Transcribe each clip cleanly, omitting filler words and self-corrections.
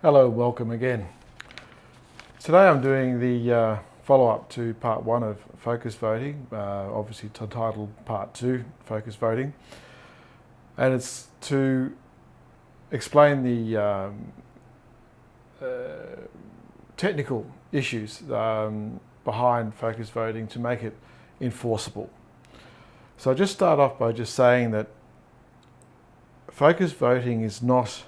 Hello, welcome again. Today I'm doing the follow-up to part 1 of focus voting, obviously titled part 2, focus voting, and it's to explain the technical issues behind focus voting to make it enforceable. So I'll just start off by just saying that focus voting is not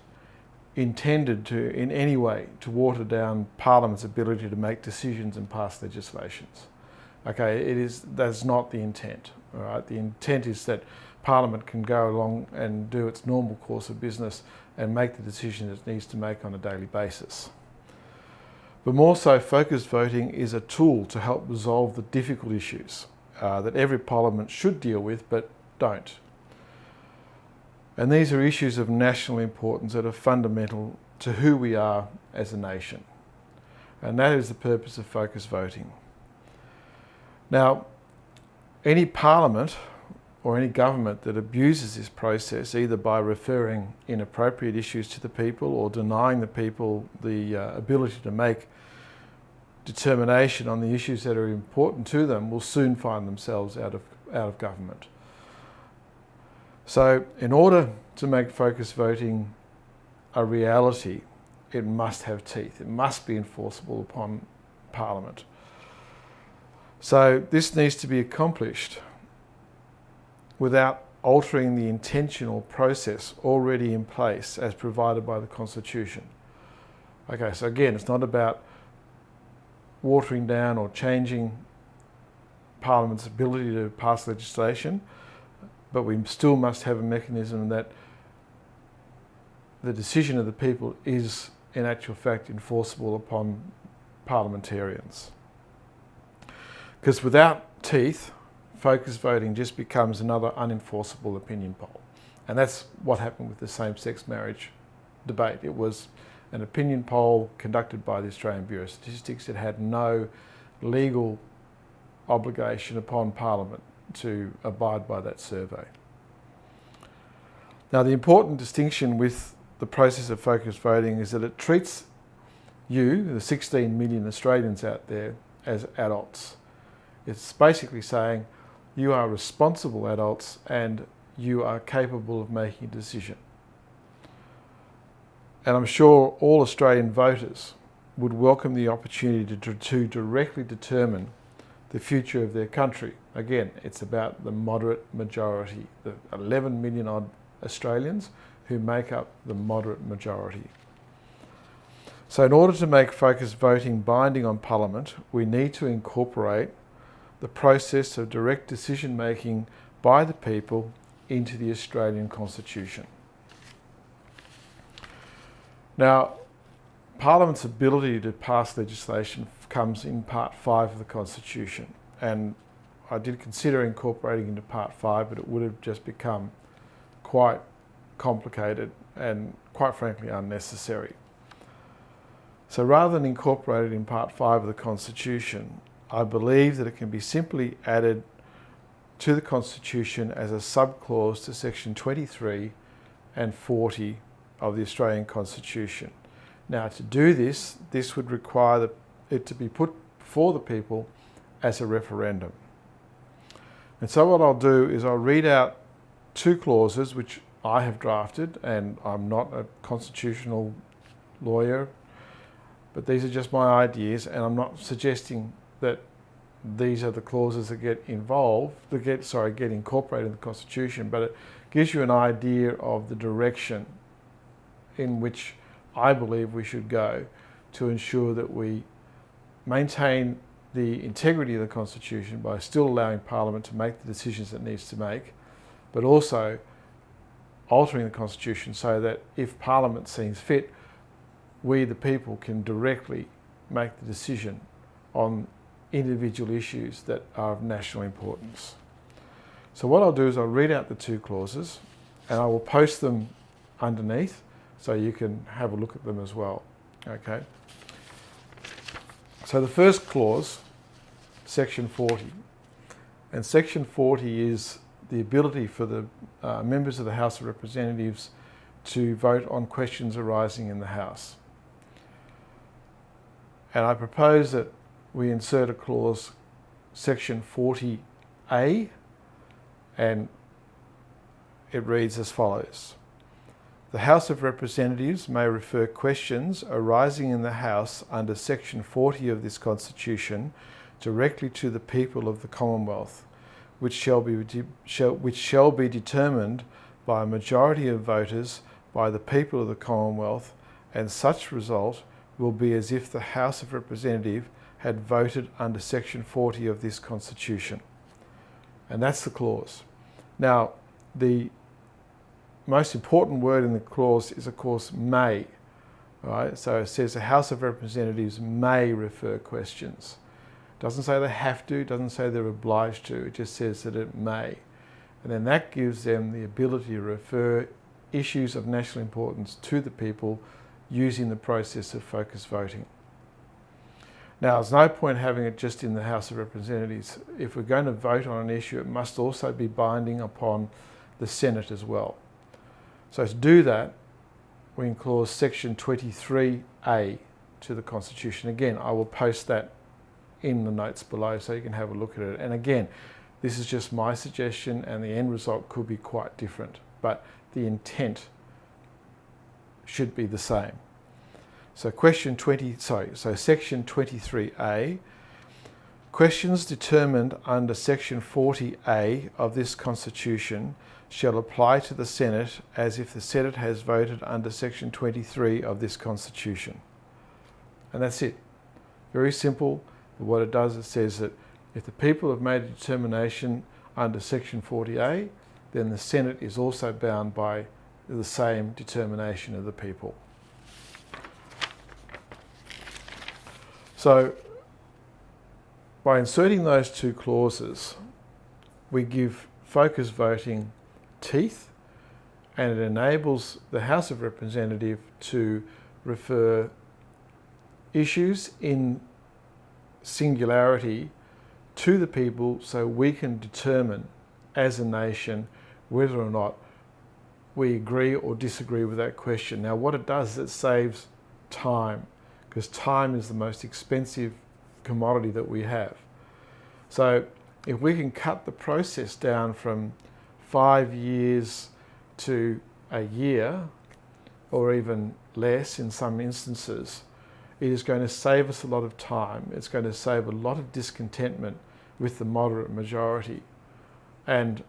intended to, in any way, to water down Parliament's ability to make decisions and pass legislations. Okay, that's not the intent. All right, the intent is that Parliament can go along and do its normal course of business and make the decisions it needs to make on a daily basis. But more so, focus voting is a tool to help resolve the difficult issues that every Parliament should deal with but don't. And these are issues of national importance that are fundamental to who we are as a nation. And that is the purpose of focus voting. Now, any Parliament or any government that abuses this process, either by referring inappropriate issues to the people or denying the people the ability to make determination on the issues that are important to them, will soon find themselves out of government. So in order to make focus voting a reality, it must have teeth. It must be enforceable upon Parliament. So this needs to be accomplished without altering the intentional process already in place as provided by the Constitution. Okay, so again, it's not about watering down or changing Parliament's ability to pass legislation, but we still must have a mechanism that the decision of the people is in actual fact enforceable upon parliamentarians. Because without teeth, focus voting just becomes another unenforceable opinion poll. And that's what happened with the same-sex marriage debate. It was an opinion poll conducted by the Australian Bureau of Statistics. It had no legal obligation upon Parliament to abide by that survey. Now, the important distinction with the process of focus voting is that it treats you, the 16 million Australians out there, as adults. It's basically saying you are responsible adults and you are capable of making a decision. And I'm sure all Australian voters would welcome the opportunity to directly determine the future of their country. Again, it's about the moderate majority, the 11 million odd Australians who make up the moderate majority. So in order to make focus voting binding on Parliament, we need to incorporate the process of direct decision making by the people into the Australian Constitution. Now, Parliament's ability to pass legislation comes in Part 5 of the Constitution, and I did consider incorporating into Part 5, but it would have just become quite complicated and quite frankly unnecessary. So rather than incorporate it in Part 5 of the Constitution, I believe that it can be simply added to the Constitution as a subclause to Section 23 and 40 of the Australian Constitution. Now, to do this would require it to be put before the people as a referendum. And so what I'll do is I'll read out 2 clauses which I have drafted, and I'm not a constitutional lawyer, but these are just my ideas, and I'm not suggesting that these are the clauses that get incorporated in the Constitution, but it gives you an idea of the direction in which I believe we should go to ensure that we maintain the integrity of the Constitution by still allowing Parliament to make the decisions it needs to make, but also altering the Constitution so that if Parliament seems fit, we the people can directly make the decision on individual issues that are of national importance. So what I'll do is I'll read out the 2 clauses and I will post them underneath so you can have a look at them as well. Okay. So the first clause, Section 40, and Section 40 is the ability for the members of the House of Representatives to vote on questions arising in the House. And I propose that we insert a clause, section 40A, and it reads as follows. The House of Representatives may refer questions arising in the House under section 40 of this Constitution directly to the people of the Commonwealth, which shall be determined by a majority of voters by the people of the Commonwealth, and such result will be as if the House of Representatives had voted under section 40 of this Constitution. And that's the clause. Now, the most important word in the clause is, of course, may. Right? So it says the House of Representatives may refer questions. It doesn't say they have to, it doesn't say they're obliged to, it just says that it may. And then that gives them the ability to refer issues of national importance to the people using the process of focus voting. Now, there's no point having it just in the House of Representatives. If we're going to vote on an issue, it must also be binding upon the Senate as well. So to do that, we can clause section 23A to the Constitution. Again, I will post that in the notes below so you can have a look at it. And again, this is just my suggestion and the end result could be quite different, but the intent should be the same. So section 23A, questions determined under section 40A of this Constitution shall apply to the Senate as if the Senate has voted under section 23 of this Constitution. And that's it. Very simple. But what it does, it says that if the people have made a determination under section 40A, then the Senate is also bound by the same determination of the people. So by inserting those two clauses, we give focus voting teeth, and it enables the House of Representatives to refer issues in singularity to the people so we can determine as a nation whether or not we agree or disagree with that question. Now what it does is it saves time, because time is the most expensive commodity that we have. So if we can cut the process down from 5 years to a year, or even less in some instances, it is going to save us a lot of time. It's going to save a lot of discontentment with the moderate majority and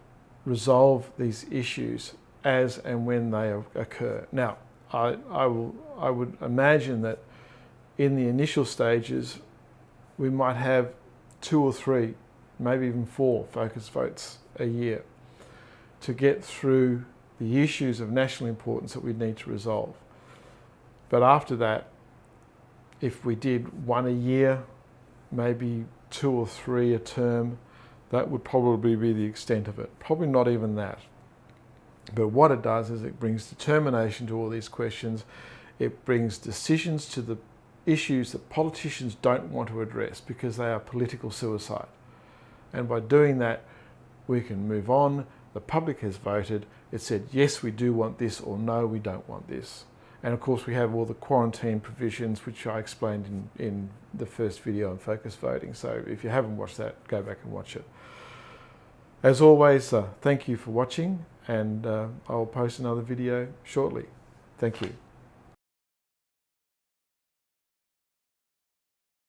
resolve these issues as and when they occur. Now, I would imagine that in the initial stages, we might have 2 or 3, maybe even 4 focus votes a year to get through the issues of national importance that we need to resolve. But after that, if we did 1 a year, maybe 2 or 3 a term, that would probably be the extent of it. Probably not even that. But what it does is it brings determination to all these questions. It brings decisions to the issues that politicians don't want to address because they are political suicide. And by doing that, we can move on. The public has voted. It said, yes, we do want this, or no, we don't want this. And of course, we have all the quarantine provisions, which I explained in the first video on focus voting. So if you haven't watched that, go back and watch it. As always, thank you for watching, and I'll post another video shortly. Thank you.